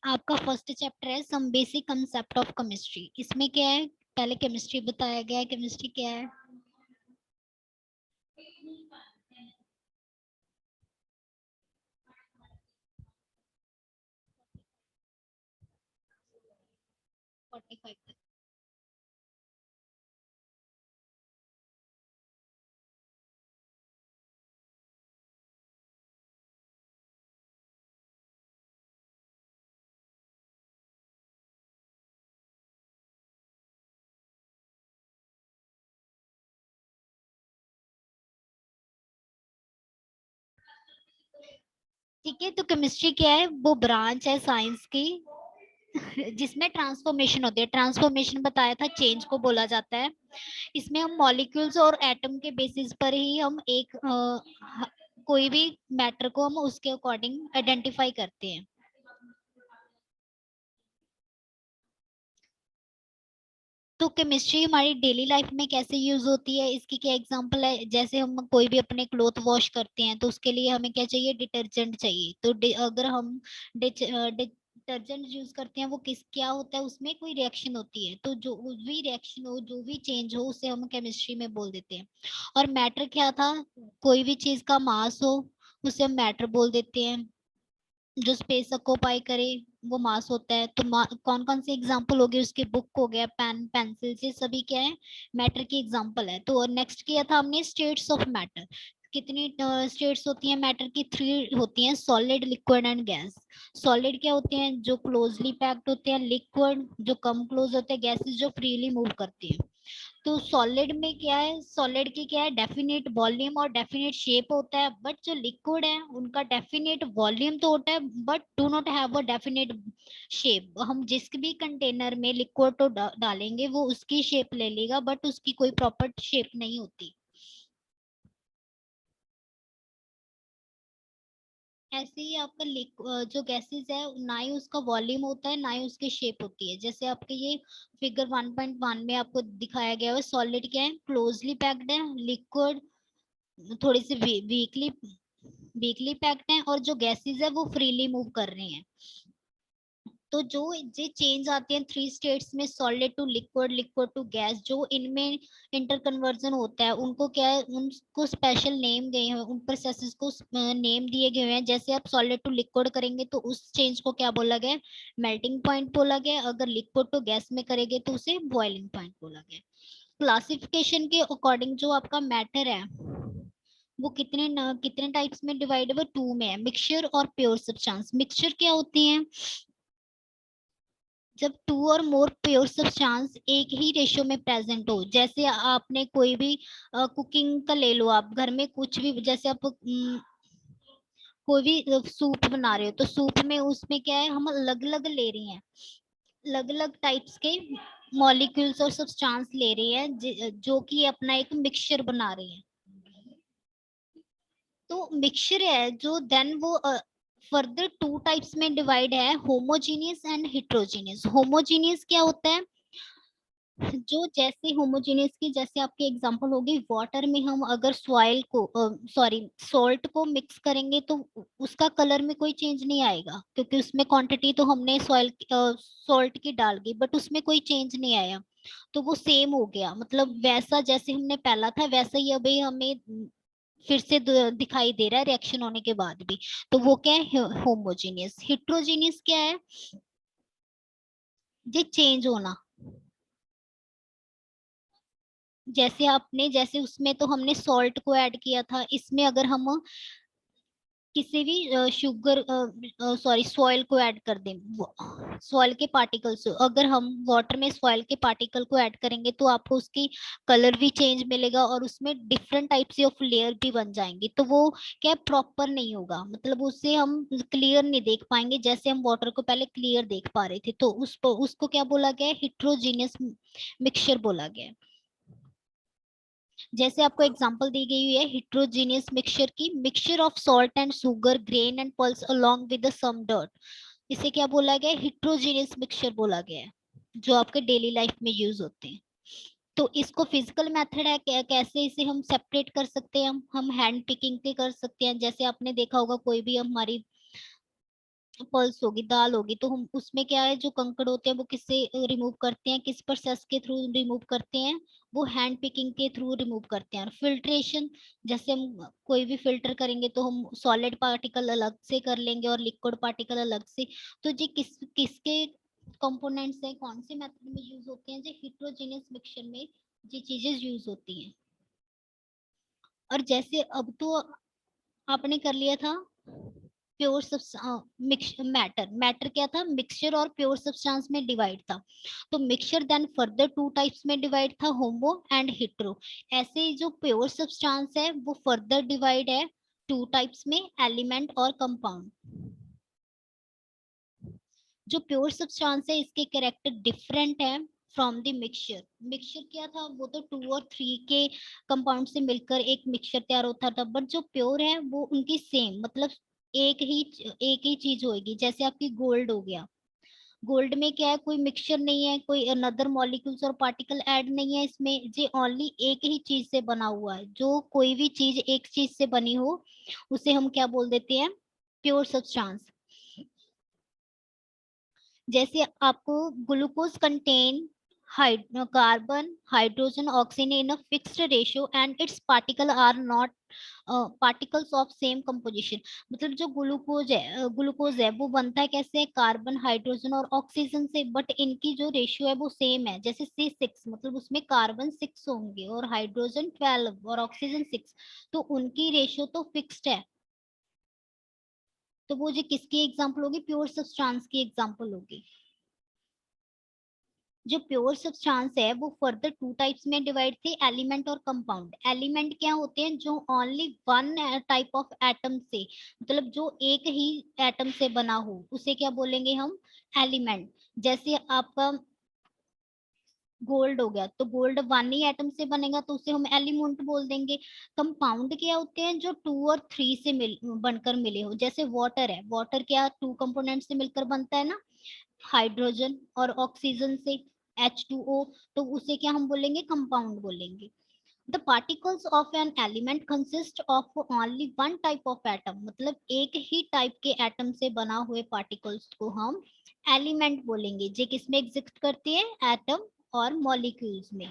आपका first chapter है some basic concept of chemistry. इसमें क्या है, पहले केमिस्ट्री बताया गया है। केमिस्ट्री क्या है? Forty five. ठीक है, तो केमिस्ट्री क्या है? वो ब्रांच है साइंस की जिसमें ट्रांसफॉर्मेशन होती है। ट्रांसफॉर्मेशन बताया था, चेंज को बोला जाता है। इसमें हम मॉलिक्यूल्स और एटम के बेसिस पर ही हम एक कोई भी मैटर को हम उसके अकॉर्डिंग आइडेंटिफाई करते हैं। तो केमिस्ट्री हमारी डेली लाइफ में कैसे यूज होती है, इसकी क्या एग्जांपल है? जैसे हम कोई भी अपने क्लोथ वॉश करते हैं तो उसके लिए हमें क्या चाहिए? डिटर्जेंट चाहिए। तो अगर हम डिटर्जेंट यूज करते हैं, वो किस क्या होता है, उसमें कोई रिएक्शन होती है। तो जो भी रिएक्शन हो, जो भी चेंज हो, उसे हम केमिस्ट्री में बोल देते हैं। और मैटर क्या था? कोई भी चीज का मास हो, उसे हम मैटर बोल देते हैं। जो स्पेस ऑक्यूपाई करे, वो मास होता है। तो कौन कौन से एग्जांपल हो गए उसके? बुक हो गया, पेन, पेंसिल, ये सभी क्या है? मैटर की एग्जांपल है। तो नेक्स्ट किया था हमने स्टेट्स ऑफ मैटर। कितनी स्टेट्स होती हैं मैटर की? थ्री होती हैं, solid, liquid and gas. Solid क्या होते हैं? जो क्लोजली पैक्ड होते हैं। लिक्विड जो कम क्लोज होते हैं। गैसेस जो फ्रीली मूव करती हैं। तो सॉलिड में क्या है? सॉलिड की क्या है? डेफिनेट वॉल्यूम और डेफिनेट शेप होता है। बट जो लिक्विड है उनका डेफिनेट वॉल्यूम तो होता है, but do not have a definite shape. हम जिस भी कंटेनर में लिक्विड तो डालेंगे, वो उसकी शेप ले लेगा, बट उसकी कोई प्रॉपर शेप नहीं होती। ऐसे ही आपका जो गैसेस है, ना ही उसका वॉल्यूम होता है, ना ही उसकी शेप होती है। जैसे आपके ये फिगर 1.1 में आपको दिखाया गया है, सॉलिड क्या है? क्लोजली पैक्ड है। लिक्विड थोड़ी सी वीकली वीकली पैक्ड है। और जो गैसेस है वो फ्रीली मूव कर रही हैं। तो जो ये चेंज आते हैं थ्री स्टेट्स में, solid to liquid, liquid to gas, जो इनमें इंटर कन्वर्जन होता है, उनको क्या है? उनको स्पेशल नेम गए हैं, उन प्रोसेसेस को नेम दिए गए हैं। जैसे आप सॉलिड टू लिक्विड करेंगे तो उस चेंज को क्या बोला गया? मेल्टिंग पॉइंट बोला गया। अगर लिक्विड टू गैस में करेंगे तो उसे बॉइलिंग पॉइंट बोला गया। क्लासिफिकेशन के अकॉर्डिंग जो आपका मैटर है, वो कितने टाइप्स में डिवाइड है? वो टू में है, मिक्सचर और प्योर सब्सटेंस। मिक्सचर क्या होती है? जब टू और मोर प्योर सब्सटेंस एक ही रेशियो में प्रेजेंट हो। जैसे आपने कोई भी कुकिंग का ले लो, आप घर में कुछ भी, जैसे आप कोई भी सूप बना रहे हो, तो सूप में उसमें क्या है? हम अलग अलग ले रही हैं, अलग अलग टाइप्स के मॉलिक्यूल्स और सब्सटेंस ले रही है, जो कि अपना एक मिक्सचर बना रही है। तो मिक्सचर है जो देन वो फर्दर टू टाइप्स में डिवाइड है, होमोजीनियस एंड हिट्रोजीनियस। होमोजीनियस क्या होता है? जो जैसे होमोजेनियस की जैसे आपकी एग्जांपल होगी, वाटर में हम अगर सॉइल को सॉरी सॉल्ट को मिक्स करेंगे तो उसका कलर में कोई चेंज नहीं आएगा, क्योंकि उसमें क्वांटिटी तो हमने सॉइल सॉल्ट की डाल दी, बट उसमें कोई चेंज नहीं आया। तो वो सेम हो गया, मतलब वैसा जैसे हमने पहला था वैसा ही अभी हमें फिर से दिखाई दे रहा है रिएक्शन होने के बाद भी। तो वो क्या है? होमोजेनियस। हिट्रोजीनियस क्या है? ये चेंज होना। जैसे आपने जैसे उसमें तो हमने सॉल्ट को ऐड किया था, इसमें अगर हम किसी भी शुगर सॉरी सॉइल को ऐड कर दें, सॉइल के पार्टिकल्स, अगर हम वाटर में सॉइल के पार्टिकल को ऐड करेंगे तो आपको उसकी कलर भी चेंज मिलेगा, और उसमें डिफरेंट टाइप्स ऑफ लेयर भी बन जाएंगी। तो वो क्या प्रॉपर नहीं होगा, मतलब उससे हम क्लियर नहीं देख पाएंगे। जैसे हम वाटर को पहले क्लियर देख पा रहे थे, तो उसको क्या बोला गया है? हिट्रोजीनियस मिक्सचर बोला गया है। जैसे आपको एग्जांपल दी गई हुई है हिट्रोजीनियस मिक्सचर की, mixture of salt and sugar, grain and pulse along with some dirt. इसे क्या बोला गया है? हिट्रोजीनियस मिक्सचर बोला गया है, जो आपके डेली लाइफ में यूज होते हैं। तो इसको फिजिकल मेथड है, कैसे इसे हम सेपरेट कर सकते हैं? हम हैंड पिकिंग के कर सकते हैं। जैसे आपने देखा होगा कोई भी हमारी पल्स होगी, दाल होगी, तो हम उसमें क्या है, जो कंकड़ होते हैं वो किससे रिमूव करते हैं, किस प्रोसेस के थ्रू रिमूव करते हैं, वो हैंड पिकिंग के थ्रू रिमूव करते हैं। और फिल्ट्रेशन, जैसे हम कोई भी फिल्टर करेंगे तो हम सॉलिड पार्टिकल अलग से कर लेंगे और लिक्विड पार्टिकल अलग से। तो जी किसके कंपोनेंट्स है, कौन से मेथड में यूज होते हैं, जो हिट्रोजेनियस मिक्सचर में ये चीजें यूज होती हैं। और जैसे अब तो आपने कर लिया था प्योर मैटर, मैटर क्या था, मिक्सचर और प्योर सब्सटेंस में डिवाइड था। तो mixture then further two types में डिवाइड था, होमो एंड हिट्रो। ऐसे ही जो प्योर सब्सटेंस है वो फर्दर डिवाइड है टू टाइप्स में, एलिमेंट और कंपाउंड। जो प्योर सब्सटेंस है इसके कैरेक्टर डिफरेंट है फ्रॉम द मिक्सचर। मिक्सचर क्या था, वो तो टू और थ्री के कंपाउंड से मिलकर एक मिक्सचर तैयार होता था, बट जो प्योर है वो उनकी सेम, मतलब एक ही चीज होगी। जैसे आपकी गोल्ड हो गया, गोल्ड में क्या है, कोई मिक्सचर नहीं है, कोई अनदर मॉलिक्यूल्स और पार्टिकल ऐड नहीं है इसमें, ये ओनली एक ही चीज से बना हुआ है। जो कोई भी चीज एक चीज से बनी हो उसे हम क्या बोल देते हैं, प्योर सब्सटेंस। जैसे आपको glucose contain carbon hydrogen oxygen in a fixed ratio and its particle are not particles of same composition. मतलब जो ग्लूकोज है वो बनता है कैसे, कार्बन हाइड्रोजन और ऑक्सीजन से, बट इनकी जो रेशियो है वो सेम है। जैसे C6, मतलब उसमें कार्बन 6 होंगे और हाइड्रोजन 12 और ऑक्सीजन 6, तो उनकी रेशियो तो फिक्स्ड है। तो वो जो किसकी एग्जाम्पल होगी, प्योर सब्सटेंस की एग्जाम्पल होगी। जो प्योर सब्सटेंस है वो फर्दर टू टाइप्स में डिवाइड थे, एलिमेंट और कंपाउंड। एलिमेंट क्या होते हैं, जो only one type of atom से, मतलब जो एक ही एटम से बना हो उसे क्या बोलेंगे हम, एलिमेंट। जैसे आपका गोल्ड हो गया, तो गोल्ड वन ही एटम से बनेगा तो उसे हम एलिमेंट बोल देंगे। कंपाउंड क्या होते हैं, जो टू और थ्री से बनकर मिले हो। जैसे वाटर है, वाटर क्या टू कंपोनेंट से मिलकर बनता है ना, हाइड्रोजन और ऑक्सीजन से, H2O। तो उसे क्या हम बोलेंगे, कंपाउंड बोलेंगे। The particles of an element consist of only one type of atom, मतलब एक ही टाइप के एटम से बना हुए पार्टिकल्स को हम एलिमेंट बोलेंगे। जे किसमें एग्जिस्ट करते हैं, एटम और मॉलिक्यूल्स में।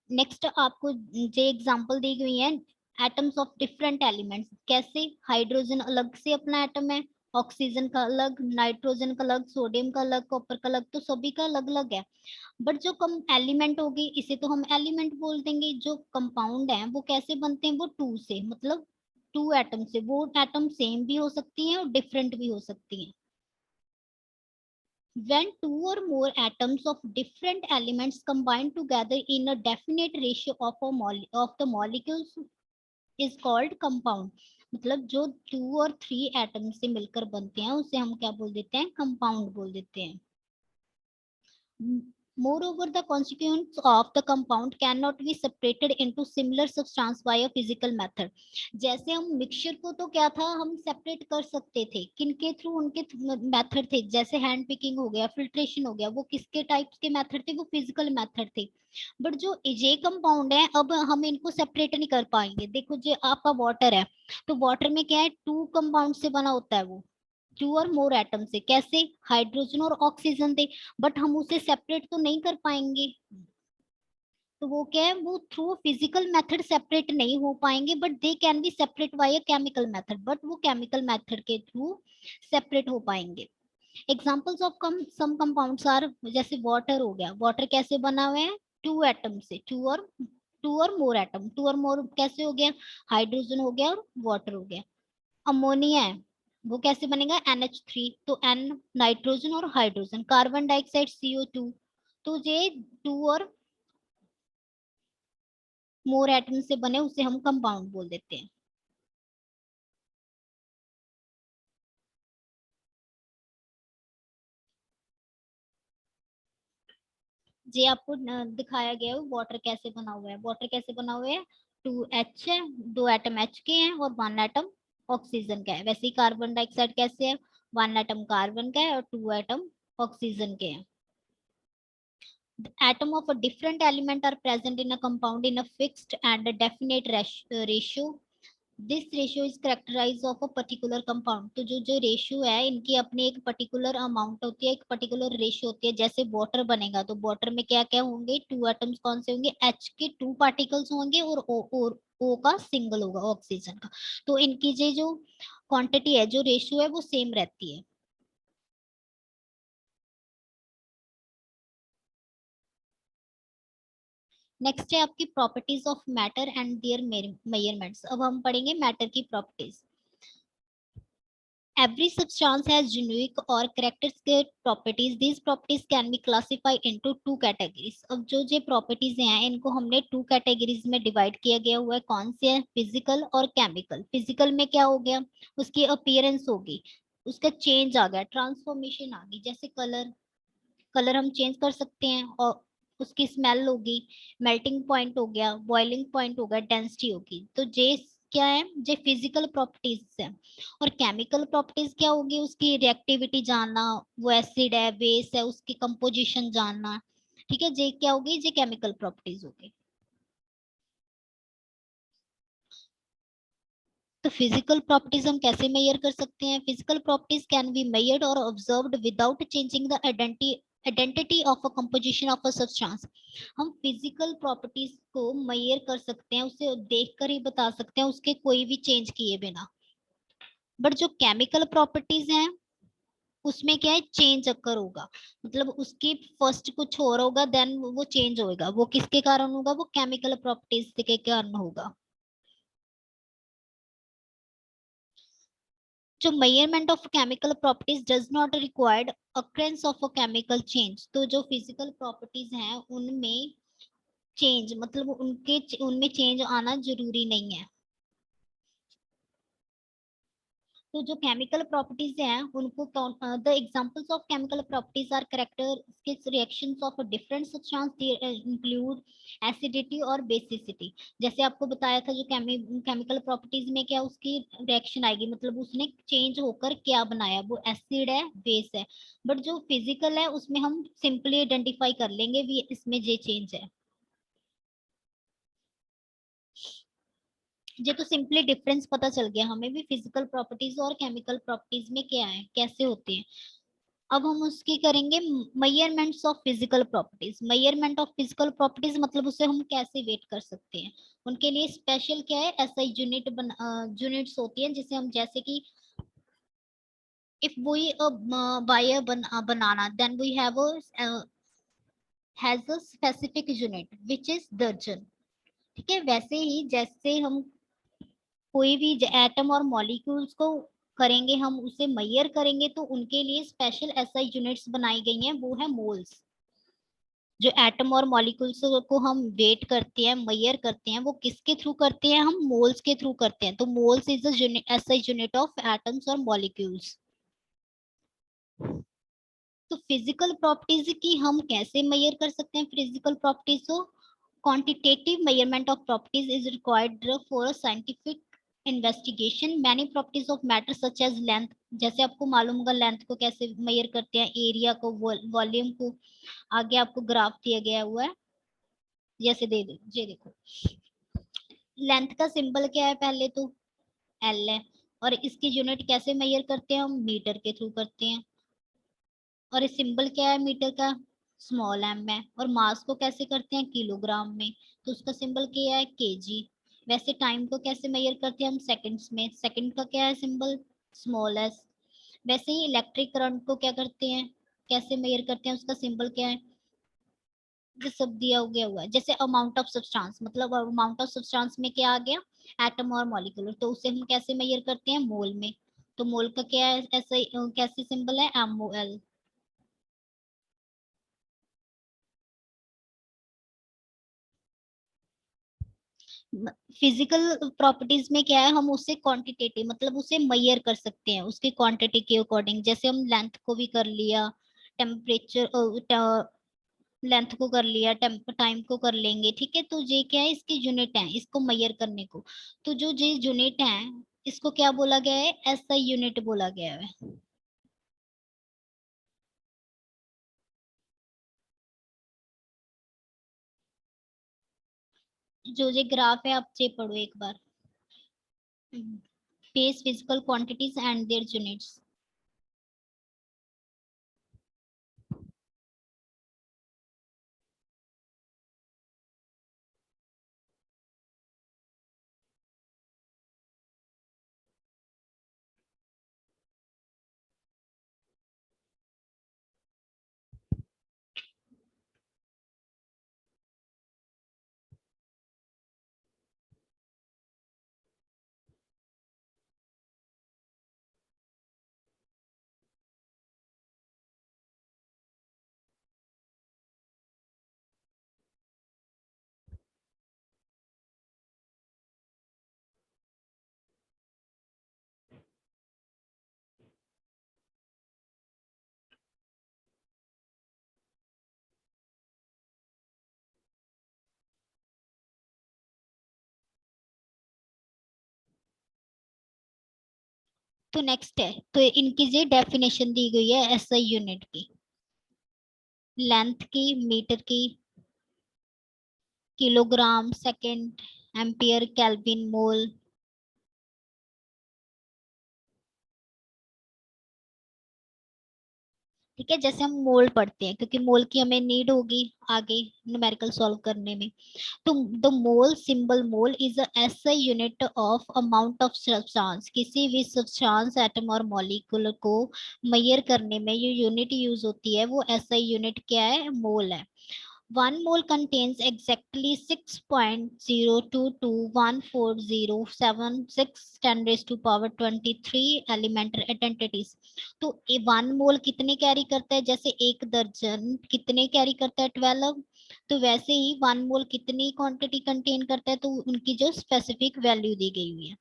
नेक्स्ट आपको जो एग्जांपल दी गई है, एटम्स ऑफ डिफरेंट एलिमेंट्स। कैसे, हाइड्रोजन अलग से अपना एटम है, ऑक्सीजन का अलग, नाइट्रोजन का अलग, सोडियम का अलग, कॉपर का अलग, तो सभी का अलग अलग है। बट जो कम एलिमेंट होगी इसे तो हम एलिमेंट बोल देंगे। जो कंपाउंड है वो कैसे बनते हैं, वो टू से, मतलब टू एटम से। वो एटम सेम भी हो सकती है और डिफरेंट भी हो सकती है। When two or more atoms of different elements combine together in a definite ratio of of the molecules is called compound। मतलब जो टू और थ्री एटम से मिलकर बनते हैं उसे हम क्या बोल देते हैं, कंपाउंड बोल देते हैं। Moreover, the constituents of the compound cannot be separated into similar substance by a physical method। जैसे हम मिक्सचर को तो क्या था, हम सेपरेट कर सकते थे, किनके थ्रू, उनके मेथड थे। जैसे हैंड पिकिंग हो गया, फिल्ट्रेशन हो गया, वो किसके टाइप्स के मेथड थे, वो फिजिकल मेथड थे। बट जो ये कंपाउंड है, अब हम इनको सेपरेट नहीं कर पाएंगे। देखो जो आपका वाटर है, तो वाटर में क्या है, टू कंपाउंड से बना होता है वो, टू और मोर एटम से। कैसे, हाइड्रोजन और ऑक्सीजन थे, बट हम उसे सेपरेट तो नहीं कर पाएंगे। तो वो क्या है, वो थ्रू फिजिकल मेथड सेपरेट नहीं हो पाएंगे, but they can be separate by a chemical method, but वो केमिकल मेथड के थ्रू सेपरेट हो पाएंगे। Examples of some compounds are, जैसे वाटर हो गया, वाटर कैसे बना हुआ है, टू एटम से, टू और मोर एटम, टू और मोर कैसे हो गया, हाइड्रोजन हो गया और वाटर हो गया। अमोनिया है, वो कैसे बनेगा, NH3, तो N नाइट्रोजन और हाइड्रोजन, कार्बन डाइऑक्साइड CO2। तो ये टू और मोर एटम से बने उसे हम कंपाउंड बोल देते हैं। ये आपको दिखाया गया है वाटर कैसे बना हुआ है। वाटर कैसे बना हुआ है, टू एच है, दो एटम एच के हैं और वन एटम ऑक्सीजन का है। वैसे ही कार्बन डाइऑक्साइड कैसे है, वन एटम कार्बन का है और टू एटम ऑक्सीजन के हैं। Atom of a different element are present in a compound in a fixed and a definite ratio. This ratio is characterize of a particular compound. तो जो जो ratio है इनकी अपनी एक पर्टिकुलर अमाउंट होती है, एक पर्टिकुलर रेशियो होती है। जैसे वाटर बनेगा तो वाटर में क्या क्या होंगे, टू एटम्स कौन से होंगे, एच के टू पार्टिकल्स होंगे और ओ का सिंगल होगा ऑक्सीजन का। तो इनकी जो क्वांटिटी है, जो रेशियो है वो सेम रहती है। नेक्स्ट है आपकी properties of matter and their measurements. अब हम पढ़ेंगे मैटर की properties. Every substance has unique or characteristic properties. These properties can be classified into two categories. अब जो जो properties हैं इनको हमने two categories में divide किया गया हुआ है। कौन से हैं, physical और chemical। physical में क्या हो गया, उसकी appearance होगी, उसका change आ गया, transformation आ गई। जैसे कलर, कलर हम चेंज कर सकते हैं। और उसकी स्मेल होगी, मेल्टिंग पॉइंट हो गया, बॉइलिंग पॉइंट हो गया, डेंसिटी होगी। तो जे क्या है, जे फिजिकल प्रॉपर्टीज है। और केमिकल प्रॉपर्टीज क्या होगी, उसकी रिएक्टिविटी जानना, वो एसिड है बेस है उसकी कंपोजिशन जानना। ठीक है, जे क्या होगी, जे केमिकल प्रॉपर्टीज होगी। तो फिजिकल प्रॉपर्टीज हम कैसे मेजर कर सकते हैं, physical properties can be measured और observed without changing the identity of a composition of a substance. हम फिजिकल प्रॉपर्टीज को मेजर कर सकते हैं, उसे देखकर ही बता सकते हैं, उसके कोई भी चेंज किए बिना। बट जो केमिकल प्रॉपर्टीज हैं उसमें क्या है, चेंज अकर होगा। मतलब उसकी फर्स्ट कुछ और होगा, देन वो चेंज होगा। वो किसके कारण होगा, वो केमिकल प्रॉपर्टीज के कारण होगा। जो measurement of chemical properties does not require occurrence of a chemical change। तो जो physical properties हैं उनमें चेंज, मतलब उनके उनमें चेंज आना जरूरी नहीं है। तो जो केमिकल प्रॉपर्टीज हैं उनको, the examples of chemical properties are characteristic reactions of different substance, include acidity और बेसिसिटी। जैसे आपको बताया था, जो केमिकल प्रॉपर्टीज में क्या उसकी रिएक्शन आएगी, मतलब उसने चेंज होकर क्या बनाया, वो एसिड है बेस है। बट जो फिजिकल है उसमें हम सिंपली आइडेंटिफाई कर लेंगे भी इसमें ये चेंज है। ये तो सिंपली डिफरेंस पता चल गया हमें भी, फिजिकल प्रॉपर्टीज और केमिकल प्रॉपर्टीज में क्या है, कैसे होते हैं। अब हम उसकी करेंगे measurements of physical properties. Measurement of physical properties मतलब उसे हम कैसे वेट कर सकते हैं। उनके लिए स्पेशल क्या है, एसआई यूनिट यूनिट्स होती है, जिसे हम जैसे कि if we buy a banana, then we have a has a specific unit which is दर्जन। ठीक है, वैसे ही जैसे हम कोई भी एटम और मॉलिक्यूल्स को करेंगे, हम उसे मेजर करेंगे, तो उनके लिए स्पेशल एसआई यूनिट्स बनाई गई हैं, वो है मोल्स। जो एटम और मॉलिक्यूल्स को हम वेट करते हैं, मेजर करते हैं, वो किसके थ्रू करते हैं, हम मोल्स के थ्रू करते हैं। तो moles is SI unit of atoms और मॉलिक्यूल्स। तो फिजिकल प्रॉपर्टीज की हम कैसे मेजर कर सकते हैं, फिजिकल प्रॉपर्टीज को quantitative measurement of properties is required for a scientific investigation. Many properties of matter such as length. जैसे आपको मालूम होगा लेंथ को कैसे मेजर करते हैं, एरिया को, वॉल्यूम को। आगे आपको ग्राफ दिया गया हुआ है, जैसे दे दे ये देखो। लेंथ का सिंबल क्या है, पहले तो एल है। और इसकी यूनिट कैसे मेजर करते हैं, हम मीटर के थ्रू करते हैं। और इस सिंबल क्या है मीटर का, स्मॉल एम है। और मास को कैसे करते हैं, किलोग्राम में, तो उसका सिंबल क्या है, केजी। वैसे टाइम को कैसे मेजर करते हैं हम, सेकंड्स में। सेकंड का क्या है सिंबल, स्मॉल एस। वैसे ही इलेक्ट्रिक करंट को क्या करते हैं, कैसे मेजर करते हैं, उसका सिंबल क्या है, ये सब दिया हो गया हुआ है। जैसे अमाउंट ऑफ सब्सटेंस, मतलब अमाउंट ऑफ सब्सटेंस में क्या आ गया, एटम और मॉलिक्यूलर, तो उसे हम कैसे मेजर करते हैं, मोल में। तो मोल का क्या है, ऐसे कैसे सिंबल है, MOL। फिजिकल प्रॉपर्टीज में क्या है, हम उससे क्वांटिटेटिव, मतलब उसे मेजर कर सकते हैं उसकी क्वांटिटी के अकॉर्डिंग। जैसे हम लेंथ को भी कर लिया, टेम्परेचर लेंथ को कर लिया, टाइम को कर लेंगे। ठीक है, तो ये क्या है, इसकी यूनिट है इसको मेजर करने को। तो जो ये यूनिट है इसको क्या बोला गया है, एसआई यूनिट बोला गया है। जो ये ग्राफ है आप चेक पढ़ो एक बार। Base physical quantities and their units. तो नेक्स्ट है, तो इनकी ये डेफिनेशन दी गई है एसआई यूनिट की। लेंथ की, मीटर की, kilogram, second, ampere, kelvin, mole. ठीक है, जैसे हम मोल पढ़ते हैं क्योंकि मोल की हमें नीड होगी आगे न्यूमेरिकल सॉल्व करने में। तो the mole symbol mole is a SI unit of amount of substance. किसी भी सब्सटेंस, एटम और मॉलिक्यूल को मेजर करने में जो यूनिट यूज होती है वो एसआई यूनिट क्या है, मोल है। 1 mole contains exactly 6.02214076 10 raised to power 23 elementary identities। तो 1 mole कितने कैरी करता है, जैसे एक दर्जन कितने कैरी करता है, 12। तो वैसे ही 1 mole कितनी क्वांटिटी कंटेन करता है, तो उनकी जो स्पेसिफिक वैल्यू दी गई हुई है।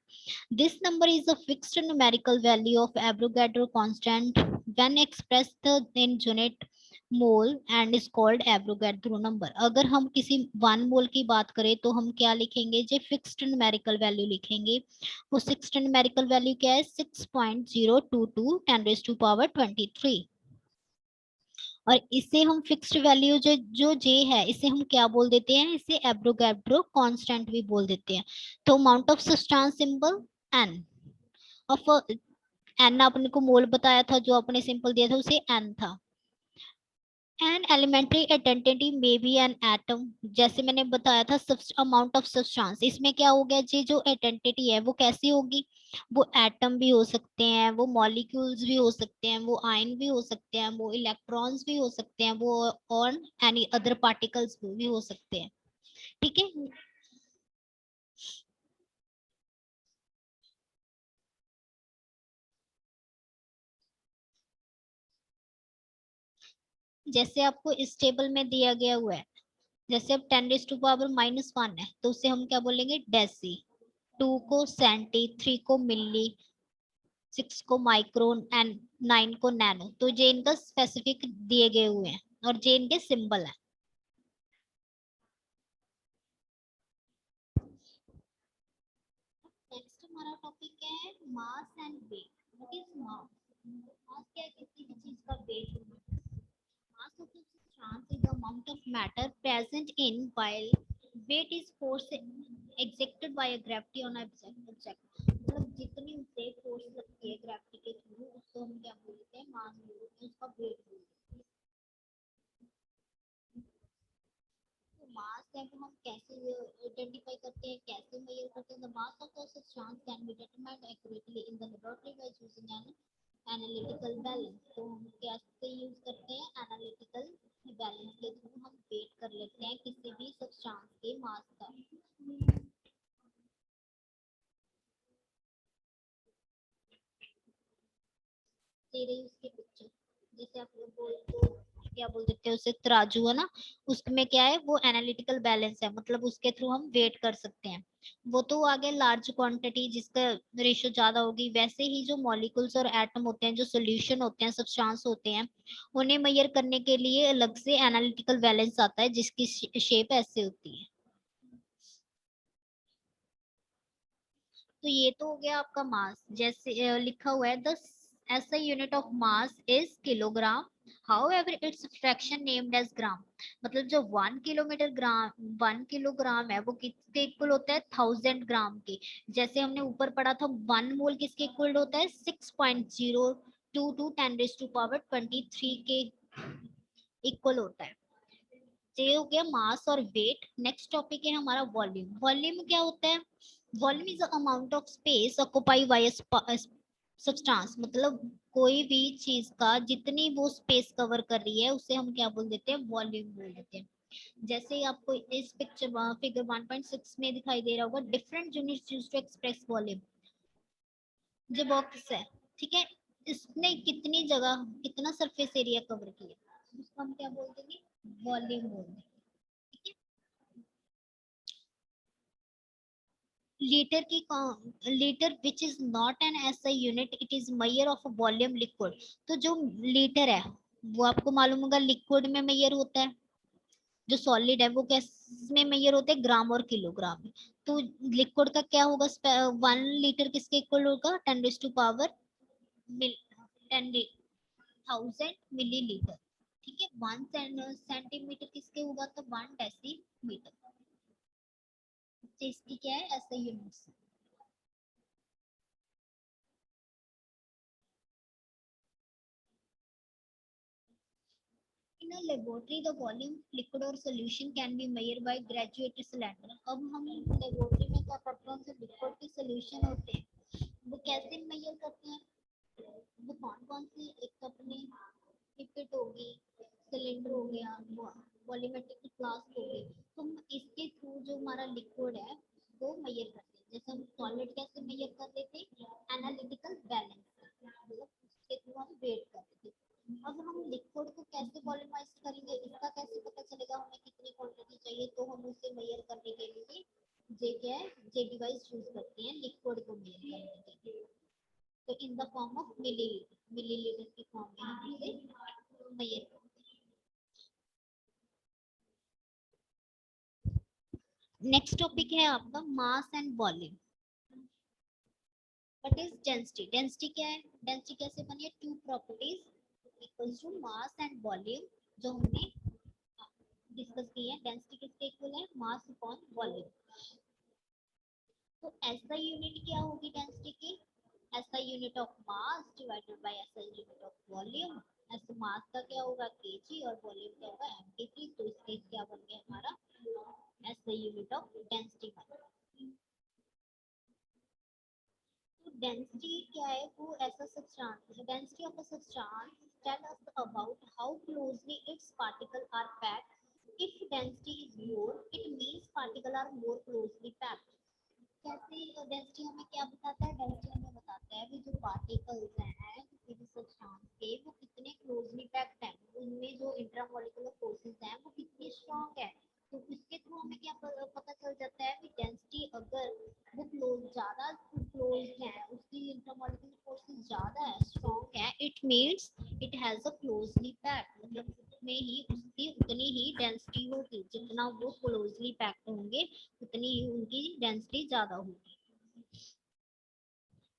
This number is a fixed numerical value of Avogadro constant when expressed in unit mole and is called Avogadro number। अगर हम किसी 1 mole की बात करें तो हम क्या लिखेंगे, जो फिक्स्ड न्यूमेरिकल वैल्यू लिखेंगे। वो फिक्स्ड न्यूमेरिकल वैल्यू क्या है, 6.022 10 raised to power 23। और इसे हम फिक्स्ड वैल्यू जो जो जे है इसे हम क्या बोल देते हैं, इसे एवोगाड्रो कांस्टेंट भी बोल देते हैं। तो amount of substance symbol n of n आपने को मोल बताया था, जो आपने सिंपल दिया था उसे एन था। एन एलिमेंट्री आइडेंटिटी में बी एन एटम, जैसे मैंने बताया था अमाउंट ऑफ सब्सटेंस, इसमें क्या हो गया जी, जो आइडेंटिटी है वो कैसी होगी, वो एटम भी हो सकते हैं, वो मॉलिक्यूल्स भी हो सकते हैं, वो आयन भी हो सकते हैं, वो इलेक्ट्रॉन्स भी हो सकते हैं, वो और एनी अदर पार्टिकल्स भी हो सकते हैं। ठीक है, जैसे आपको इस टेबल में दिया गया हुआ है, जैसे अब 10 raised to power -1 है तो उसे हम क्या बोलेंगे, डेसी। 2 को सेंटी, 3 को मिली, 6 को माइक्रोन एंड 9 को नैनो। तो जे इनका स्पेसिफिक दिए गए हुए हैं और जे इनके सिंबल है। नेक्स्ट हमारा टॉपिक क्या है, mass and weight. What is mass? Mass क्या है, किसी भी चीज का वेट होना। Mass of the substance is the amount of matter present in while weight is force exerted by a gravity on a object। मतलब जितनी उसे फोर्स लगती है ग्रेविटी के थ्रू उसको हम क्या बोलते हैं, मास बोलते हैं, उसका वेट बोलते हैं। तो मास है वो हम कैसे आइडेंटिफाई करते हैं, कैसे मेजर करते हैं। The mass of the substance can be determined accurately in the laboratory by using an analytical balance. तो हम कैसे यूज करते हैं, एनालिटिकल बैलेंस के थ्रू हम वेट कर लेते हैं किसी भी सब्सटेंस के मास का। दे रही उसकी पिक्चर, जैसे आप लोग क्या बोल देते हैं उसे, तराजू है ना, उसमें क्या है, वो एनालिटिकल बैलेंस है, मतलब उसके थ्रू हम वेट कर सकते हैं। वो तो आगे लार्ज क्वांटिटी जिसका रेशियो ज्यादा होगी, वैसे ही जो मॉलिक्यूल्स और एटम होते हैं, जो सोल्यूशन होते हैं, सब्सटेंस होते हैं, उन्हें मेजर करने के लिए अलग से एनालिटिकल बैलेंस आता है जिसकी शेप ऐसे होती है। तो ये तो हो गया आपका मास, जैसे लिखा हुआ है the SI unit of mass is kilogram. However, its fraction named as ग्राम, मतलब जो 1 किलोग्राम है वो किसके इक्वल होता है 1000 ग्राम के। जैसे हमने ऊपर पढ़ा था 1 मोल किसके इक्वल होता है 6.022 10⁻23 के इक्वल होता है। ये हो गया मास और वेट। नेक्स्ट टॉपिक है हमारा वॉल्यूम। वॉल्यूम क्या होता है? Volume is the amount of space occupy bye substance, मतलब कोई भी चीज का जितनी वो स्पेस कवर कर रही है उसे हम क्या बोल देते हैं वॉल्यूम बोल देते हैं। जैसे आपको इस पिक्चर फिगर 1.6 में दिखाई दे रहा होगा different units used to express volume. जो बॉक्स है, ठीक है, इसने कितनी जगह कितना सरफेस एरिया कवर किया उसको हम क्या बोल देंगे वॉल्यूम बोल देंगे। ठीक है। लीटर की litre which is not an SI unit, it is measure of volume liquid. तो जो लीटर है वो आपको मालूम होगा लिक्विड में मेजर होता है, जो सॉलिड है वो किस में मेजर होते हैं ग्राम और किलोग्राम में। तो लिक्विड का क्या होगा 1 लीटर किसके इक्वल होगा 10⁻⁴ 10,000 मिलीलीटर। ठीक है। 1 सेंटीमीटर किसके होगा तो 1 डेसीमीटर। इसकी क्या है ऐसा units. In a laboratory, the volume liquid or solution can be measured by graduated cylinder। अब हम लेबोरेटरी में क्या करते हैं जो लिक्विड के सॉल्यूशन होते हैं वो कैसे मेजर करते हैं? वो कौन कौन सी, एक तो अपने पिपेट होगी, सिलेंडर हो गया, वॉल्यूमेट्रिक फ्लास्क हो गई। तो हम इसके थ्रू जो हमारा लिक्विड है वो मेजर करते हैं। जैसे हम सॉलिड कैसे मेजर करते थे एनालिटिकल बैलेंस, मतलब उसके थ्रू हम वेट करते थे। अब हम लिक्विड को कैसे वॉल्यूमाइज करेंगे, इसका कैसे पता चलेगा हमें कितनी क्वांटिटी चाहिए? तो हम उसे मेजर करने के लिए जे क्या है जे डिवाइस यूज करते हैं लिक्विड को मेजर करने के लिए। तो in the form of millilitre, millilitre की फॉर्म में हम इसे मेजर करते हैं। नेक्स्ट टॉपिक है आपका mass and volume. What is density? Density क्या है? डेंसिटी कैसे बनी है? Two properties equals to mass and volume, जो हमने डिस्कस की है। डेंसिटी किसके इक्वल है मास अपॉन वॉल्यूम। तो ऐसा यूनिट क्या होगी डेंसिटी की? ऐसा unit of mass divided by ऐसा यूनिट ऑफ वॉल्यूम। ऐसे मास का क्या होगा केजी और वॉल्यूम क्या होगा एमपी3। तो इसके क्या बन गया हमारा ऐसा यूनिट ऑफ डेंसिटी बन गया। तो डेंसिटी क्या है? वो ऐसा substance, density of a substance tell us about how closely its particle are packed. If density is more it means particle are more closely packed. कैसे डेंसिटी हमें क्या बताता है? डेंसिटी हमें बताता है कि जो पार्टिकल्स हैं किसी भी सब्सटेंस के वो कितने क्लोजली पैक्ड हैं, उनमें जो इंट्रामोलिकुलर फोर्सेस हैं वो कितनी स्ट्रांग है। तो इसके थ्रू हमें क्या पता चल जाता है कि डेंसिटी अगर वो क्लोज ज्यादा क्लोज है, उसकी इंटरमॉलिक्यूलर फोर्सेस ज्यादा है स्ट्रांग है, it means it has a closely packed, मतलब उसमें ही उसकी उतनी ही डेंसिटी होगी, जितना वो क्लोजली पैक्ड होंगे उतनी ही उनकी डेंसिटी ज्यादा होगी।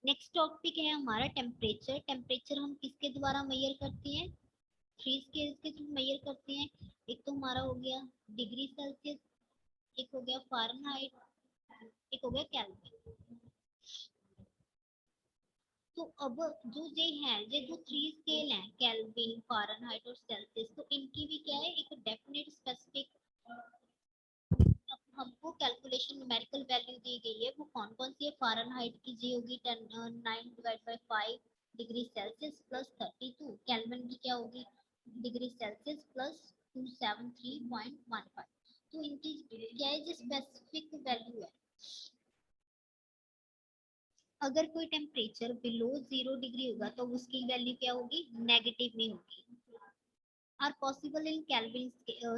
नेक्स्ट टॉपिक है हमारा टेम्परेचर। टेम्परेचर हम किसके द्वारा मेजर करते हैं? थ्री स्केल्स के थ्रू मेजर करते हैं। एक तो हमारा हो गया डिग्री सेल्सियस, एक हो गया फ़ारेनहाइट, एक हो गया केल्विन। तो अब जो ये है ये जो थ्री स्केल है केल्विन फ़ारेनहाइट और सेल्सियस, तो इनकी भी क्या है एक डेफिनेट स्पेसिफिक हमको कैलकुलेशन न्यूमेरिकल वैल्यू दी गई है। वो कौन कौन सी है? फ़ारेनहाइट की जी होगी 9/5 डिग्री सेल्सियस प्लस 32। केल्विन की क्या होगी डिग्री सेल्सियस प्लस 273.15। तो इनकी क्या है जो स्पेसिफिक वैल्यू है। अगर कोई टेम्परेचर बिलो 0 डिग्री होगा तो उसकी वैल्यू क्या होगी नेगेटिव में होगी। Are possible in Kelvin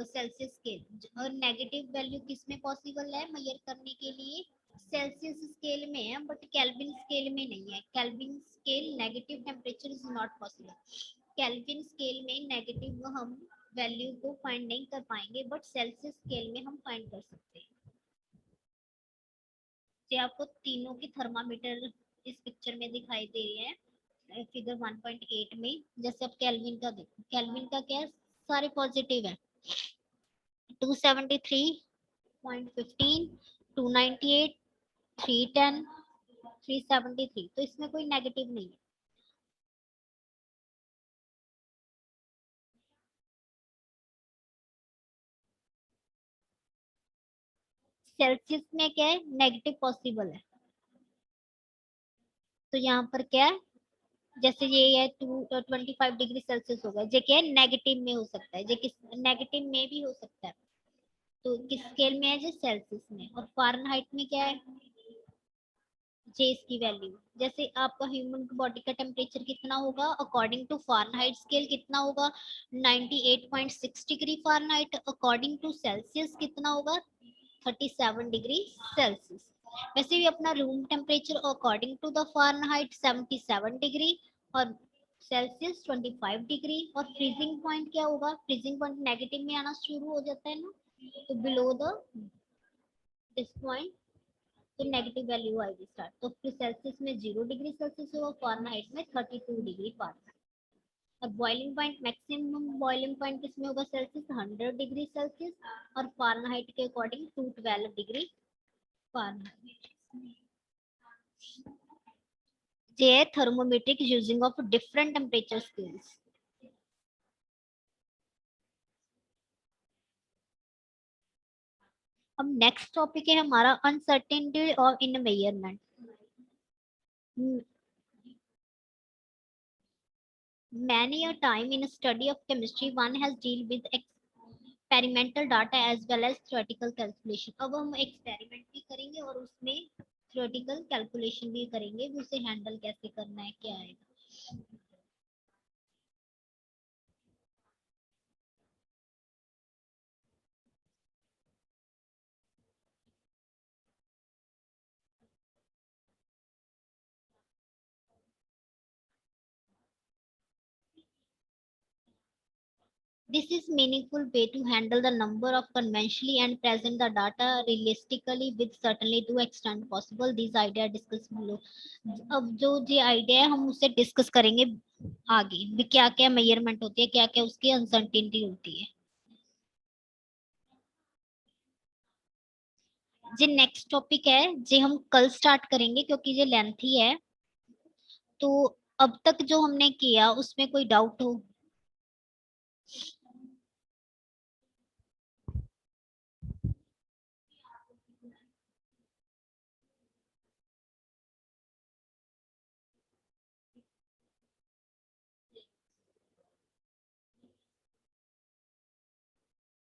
Celsius scale. और नेगेटिव वैल्यू किस में पॉसिबल है मेजर करने के लिए? सेल्सियस स्केल में है बट केल्विन स्केल में नहीं है। Kelvin scale negative temperature is not possible. Kelvin scale में नेगेटिव हम वैल्यू को फाइंड नहीं कर पाएंगे बट सेल्सियस स्केल में हम फाइंड कर सकते हैं। ये आपको तीनों की थर्मामीटर इस पिक्चर में दिखाई दे रही है। फिगर 1.8 में जैसे अब केल्विन का देखो, केल्विन का क्या है, सारे पॉजिटिव है। 273.15, 298, 310, 373, तो इसमें कोई नेगेटिव नहीं है। सेल्सियस में क्या है, नेगेटिव पॉसिबल है। तो यहाँ पर क्या है, जैसे ये है 25 डिग्री सेल्सियस होगा, ये क्या है नेगेटिव में हो सकता है, ये किस नेगेटिव में भी हो सकता है। तो किस स्केल में है, जो सेल्सियस में। और फारेनहाइट में क्या है, जे इसकी वैल्यू, जैसे आपका ह्यूमन बॉडी का टेम्परेचर कितना होगा अकॉर्डिंग टू फारेनहाइट स्केल कितना होगा, 98.6 degree Fahrenheit. According to Celsius कितना होगा, 37 डिग्री सेल्सियस। वैसे भी अपना room temperature according to the Fahrenheit 77 degree और सेल्सियस 25 डिग्री। और फ्रीजिंग पॉइंट क्या होगा, फ्रीजिंग पॉइंट नेगेटिव में आना शुरू हो जाता है ना, तो बिलो द दिस पॉइंट तो नेगेटिव वैल्यू आएगी स्टार्ट। तो फिर सेल्सियस में 0 डिग्री सेल्सियस होगा, फारेनहाइट में 32 डिग्री फारेनहाइट। और boiling point, maximum boiling point किसमें होगा, सेल्सियस 100 डिग्री सेल्सियस और फारेनहाइट के अकॉर्डिंग 212 डिग्री फारेनहाइट। ये है thermometric using of different temperature scales. अब नेक्स्ट टॉपिक है हमारा अनसर्टेनिटी और इन measurement. Many a time in a study of chemistry, one has deal with experimental data as well as theoretical calculation. अब हम experiment भी करेंगे और उसमें theoretical calculation भी करेंगे, उसे हैंडल कैसे करना है, क्या आएगा। This is meaningful way to handle the number of conventionally and present the data realistically with certainly to extent possible. These idea discuss below. अब जो ये आइडिया है हम उससे डिस्कस करेंगे आगे भी, क्या क्या मेजरमेंट होती है, क्या क्या उसकी अनसर्टेनिटी होती है। जी नेक्स्ट टॉपिक है, जी हम कल स्टार्ट करेंगे क्योंकि ये लेंथी है। तो अब तक जो हमने किया उसमें कोई डाउट हो।